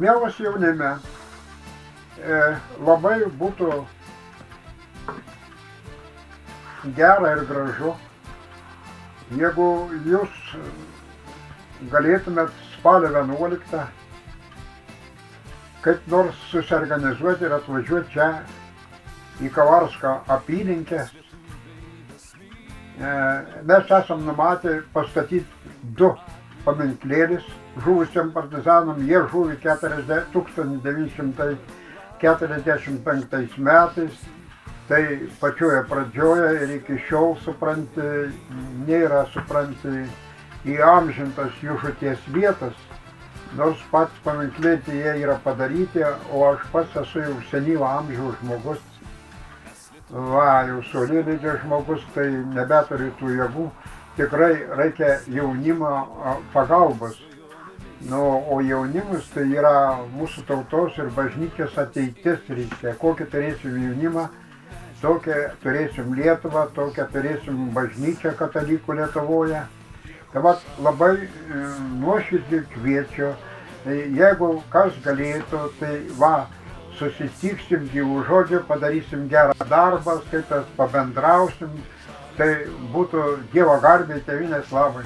Mielas jaunime, labai būtų gera ir gražu, jeigu jūs galėtumėt spalio 11 kaip nors susiorganizuoti ir atvažiuoti čia į Kavarsko apylinkę. Mes esam numatę pastatyti 2 paminklėlius žuvusiam partizanam. Jie žuvi 1945 metais. Tai pačioje pradžioje ir iki šiol, supranti, nėra, supranti, įamžintas jų žūties vietas. Nors pats paminklėti jie yra padaryti, o aš pats esu jau senyvo amžiaus žmogus. Jau saulėlydžio žmogus, tai nebeturiu tų jėgų. Tikrai reikia jaunimo pagalbos. O jaunimas tai yra mūsų tautos ir bažnyčios ateitis, reiškia. Kokį turėsim jaunimą, tokią turėsim Lietuvą, tokią turėsim bažnyčią katalikų Lietuvoje. Tai labai nuoširdžiai kviečiu, jeigu kas galėtų, tai susitiksim gyvų žodžių, padarysim gerą darbą, skaitas pabendrausim, tai būtų Dievo garbei, tėvynės labui.